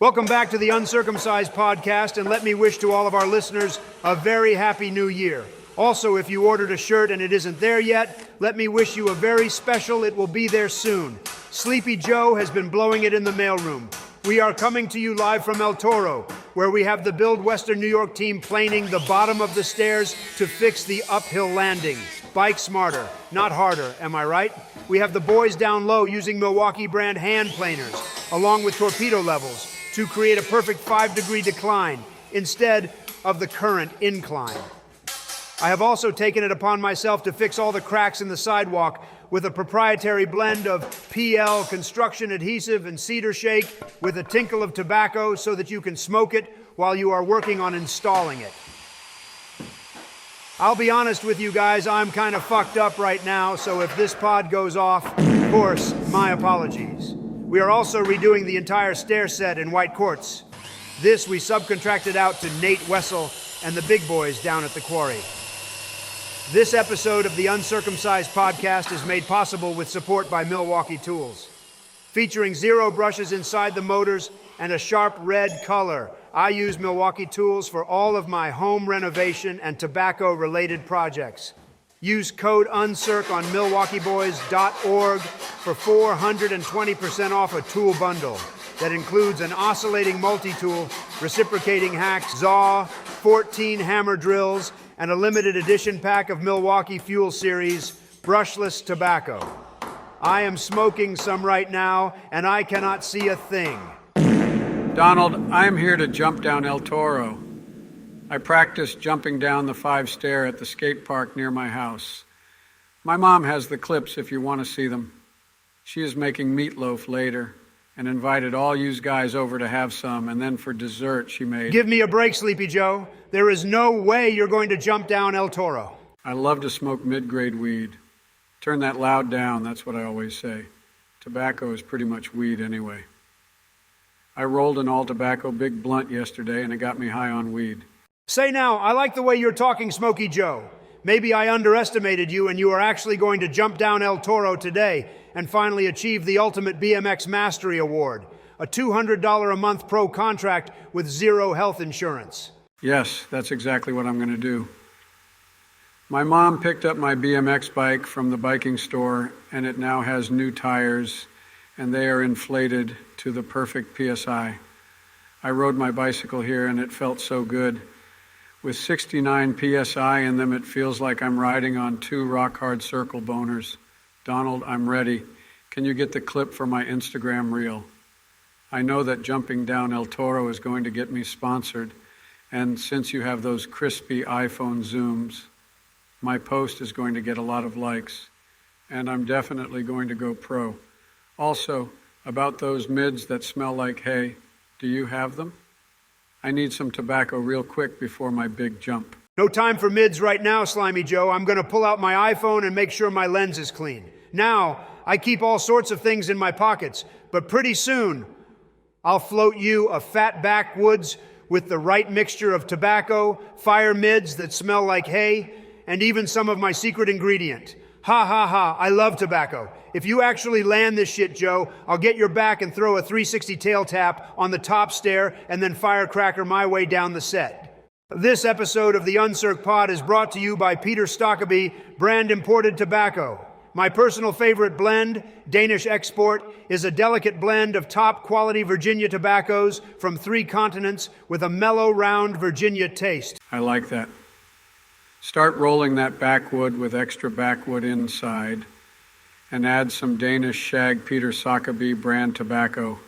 Welcome back to the Uncircumcised podcast, and let me wish to all of our listeners a very happy new year. Also, if you ordered a shirt and it isn't there yet, let me wish you a very special, it will be there soon. Sleepy Joe has been blowing it in the mailroom. We are coming to you live from El Toro, where we have the Build Western New York team planing the bottom of the stairs to fix the uphill landing. Bike smarter, not harder, am I right? We have the boys down low using Milwaukee brand hand planers, along with torpedo levels, to create a perfect 5-degree decline instead of the current incline. I have also taken it upon myself to fix all the cracks in the sidewalk with a proprietary blend of PL construction adhesive and cedar shake with a tinkle of tobacco so that you can smoke it while you are working on installing it. I'll be honest with you guys, I'm kind of fucked up right now, so if this pod goes off, of course, my apologies. We are also redoing the entire stair set in white quartz. This we subcontracted out to Nate Wessel and the big boys down at the quarry. This episode of the Uncircumcised podcast is made possible with support by Milwaukee Tools. Featuring zero brushes inside the motors and a sharp red color, I use Milwaukee Tools for all of my home renovation and tobacco-related projects. Use code UNCIRC on MilwaukeeBoys.org for 420% off a tool bundle that includes an oscillating multi-tool, reciprocating hack, saw, 14 hammer drills, and a limited edition pack of Milwaukee Fuel Series brushless tobacco. I am smoking some right now, and I cannot see a thing. Donald, I'm here to jump down El Toro. I practiced jumping down the 5-stair at the skate park near my house. My mom has the clips if you want to see them. She is making meatloaf later and invited all you guys over to have some, and then for dessert she made... Give me a break, Sleepy Joe. There is no way you're going to jump down El Toro. I love to smoke mid-grade weed. Turn that loud down, that's what I always say. Tobacco is pretty much weed anyway. I rolled an all-tobacco big blunt yesterday and it got me high on weed. Say now, I like the way you're talking, Smokey Joe. Maybe I underestimated you and you are actually going to jump down El Toro today and finally achieve the ultimate BMX Mastery Award, a $200 a month pro contract with zero health insurance. Yes, that's exactly what I'm going to do. My mom picked up my BMX bike from the biking store and it now has new tires and they are inflated to the perfect PSI. I rode my bicycle here and it felt so good. With 69 PSI in them, it feels like I'm riding on 2 rock-hard circle boners. Donald, I'm ready. Can you get the clip for my Instagram reel? I know that jumping down El Toro is going to get me sponsored, and since you have those crispy iPhone zooms, my post is going to get a lot of likes, and I'm definitely going to go pro. Also, about those mids that smell like hay, do you have them? I need some tobacco real quick before my big jump. No time for mids right now, Slimy Joe. I'm going to pull out my iPhone and make sure my lens is clean. Now, I keep all sorts of things in my pockets, but pretty soon, I'll float you a fat backwoods with the right mixture of tobacco, fire mids that smell like hay, and even some of my secret ingredient. Ha ha ha, I love tobacco. If you actually land this shit, Joe, I'll get your back and throw a 360 tail tap on the top stair and then firecracker my way down the set. This episode of the Uncirc Pod is brought to you by Peter Stokkeby brand imported tobacco. My personal favorite blend, Danish Export, is a delicate blend of top quality Virginia tobaccos from 3 continents with a mellow, round Virginia taste. I like that. Start rolling that backwood with extra backwood inside and add some Danish Shag Peter Stokkeby brand tobacco.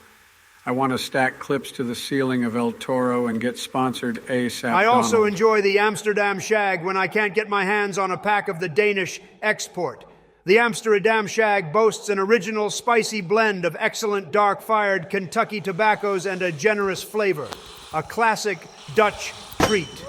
I want to stack clips to the ceiling of El Toro and get sponsored ASAP. I also Donald. enjoy the Amsterdam Shag when I can't get my hands on a pack of the Danish Export. The Amsterdam Shag boasts an original spicy blend of excellent dark-fired Kentucky tobaccos and a generous flavor. A classic Dutch treat.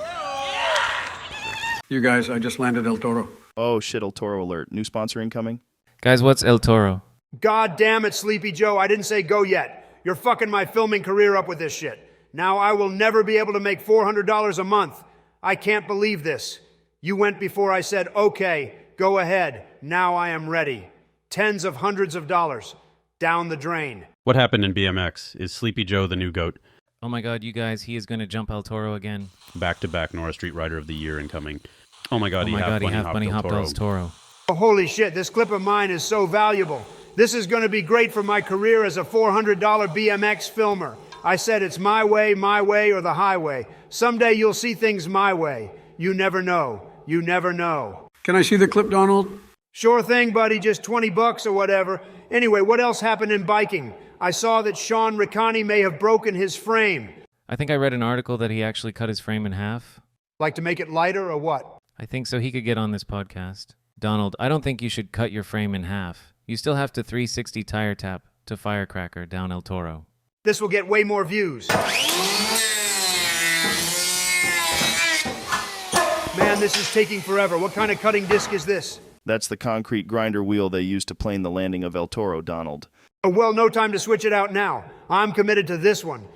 You guys, I just landed El Toro. Oh shit, El Toro alert. New sponsor incoming? Guys, what's El Toro? God damn it, Sleepy Joe, I didn't say go yet. You're fucking my filming career up with this shit. Now I will never be able to make $400 a month. I can't believe this. You went before I said, okay, go ahead. Now I am ready. Tens of hundreds of dollars down the drain. What happened in BMX? Is Sleepy Joe the new GOAT? Oh my god, you guys, he is going to jump El Toro again. Back-to-back Norris Street Rider of the Year incoming. Oh my god, he half bunny hopped El Toro. Oh, holy shit, this clip of mine is so valuable. This is going to be great for my career as a $400 BMX filmer. I said it's my way, or the highway. Someday you'll see things my way. You never know. You never know. Can I see the clip, Donald? Sure thing, buddy, just $20 or whatever. Anyway, what else happened in biking? I saw that Sean Riccani may have broken his frame. I think I read an article that he actually cut his frame in half. Like to make it lighter or what? I think so he could get on this podcast. Donald, I don't think you should cut your frame in half. You still have to 360 tire tap to Firecracker down El Toro. This will get way more views. Man, this is taking forever. What kind of cutting disc is this? That's the concrete grinder wheel they used to plane the landing of El Toro, Donald. Oh, well, no time to switch it out now. I'm committed to this one.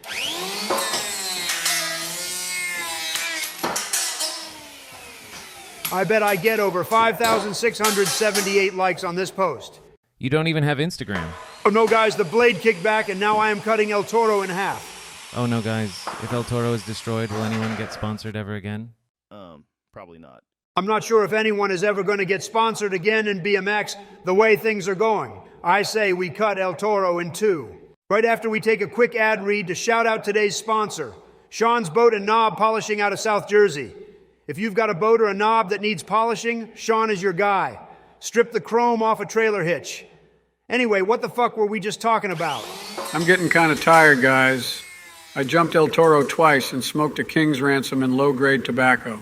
I bet I get over 5,678 likes on this post. You don't even have Instagram. Oh no, guys, the blade kicked back and now I am cutting El Toro in half. Oh no, guys, if El Toro is destroyed, will anyone get sponsored ever again? Probably not. I'm not sure if anyone is ever going to get sponsored again in BMX the way things are going. I say we cut El Toro in two. Right after we take a quick ad read to shout out today's sponsor, Sean's Boat and Knob Polishing out of South Jersey. If you've got a boat or a knob that needs polishing, Sean is your guy. Strip the chrome off a trailer hitch. Anyway, what the fuck were we just talking about? I'm getting kind of tired, guys. I jumped El Toro twice and smoked a king's ransom in low-grade tobacco.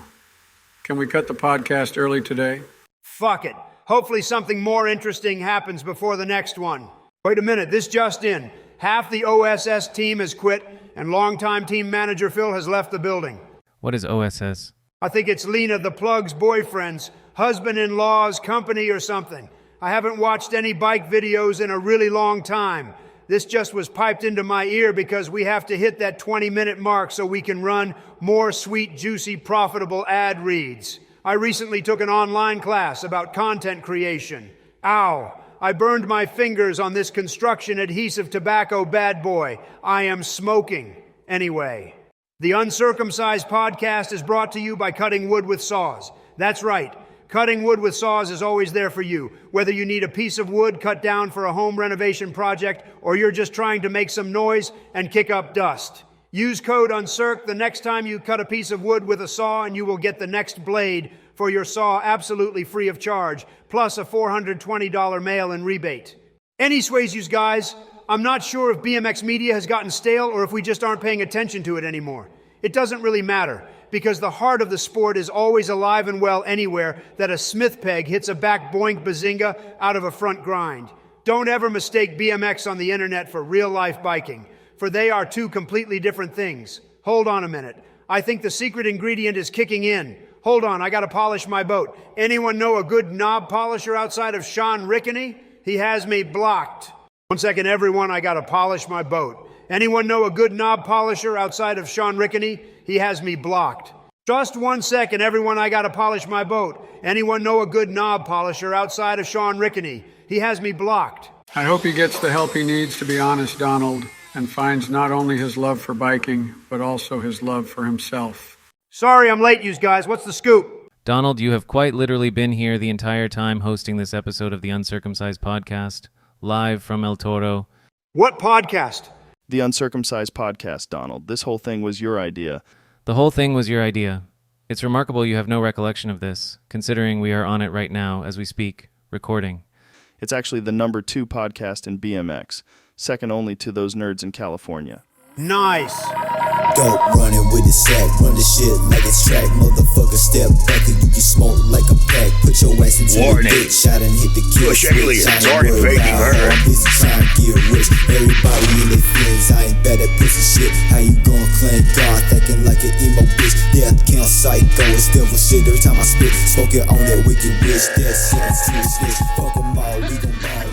Can we cut the podcast early today? Fuck it. Hopefully something more interesting happens before the next one. Wait a minute, this just in. Half the OSS team has quit, and longtime team manager Phil has left the building. What is OSS? I think it's Lena the Plug's boyfriend's husband-in-law's company or something. I haven't watched any bike videos in a really long time. This just was piped into my ear because we have to hit that 20-minute mark so we can run more sweet, juicy, profitable ad reads. I recently took an online class about content creation. Ow! I burned my fingers on this construction adhesive tobacco bad boy. I am smoking. Anyway, the Uncircumcised podcast is brought to you by Cutting Wood with Saws. That's right. Cutting wood with saws is always there for you, whether you need a piece of wood cut down for a home renovation project or you're just trying to make some noise and kick up dust. Use code UNCIRC the next time you cut a piece of wood with a saw and you will get the next blade for your saw absolutely free of charge, plus a $420 mail-in rebate. Anyways, you guys, I'm not sure if BMX media has gotten stale or if we just aren't paying attention to it anymore. It doesn't really matter, because the heart of the sport is always alive and well anywhere that a Smith peg hits a back boink bazinga out of a front grind. Don't ever mistake BMX on the internet for real-life biking, for they are two completely different things. Hold on a minute. I think the secret ingredient is kicking in. Hold on, I gotta polish my boat. Anyone know a good knob polisher outside of Sean Riccani? He has me blocked. 1 second, everyone, I gotta polish my boat. Anyone know a good knob polisher outside of Sean Riccani? He has me blocked. Just 1 second, everyone, I gotta polish my boat. Anyone know a good knob polisher outside of Sean Riccani? He has me blocked. I hope he gets the help he needs to be honest, Donald, and finds not only his love for biking, but also his love for himself. Sorry I'm late, you guys. What's the scoop? Donald, you have quite literally been here the entire time hosting this episode of the Uncircumcised podcast, live from El Toro. What podcast? The Uncircumcised podcast, Donald. This whole thing was your idea. The whole thing was your idea. It's remarkable you have no recollection of this, considering we are on it right now as we speak, recording. It's actually the number 2 podcast in BMX, second only to those nerds in California. Nice. Dope running with the sack, run the shit like it's track. Motherfucker, step back and you can smoke like a pack. Put your ass into the bitch, shot and hit the kill. Push aliens, already faking her. I'm busy trying to get rich. Everybody in their feelings, I ain't bad at pussy shit. How you gon' claim God, thinking like an emo bitch? Death count psycho, it's devil shit. Every time I spit, smoking on that wicked bitch. Death sentence to a snitch. Fuck 'em all, we gon' ball.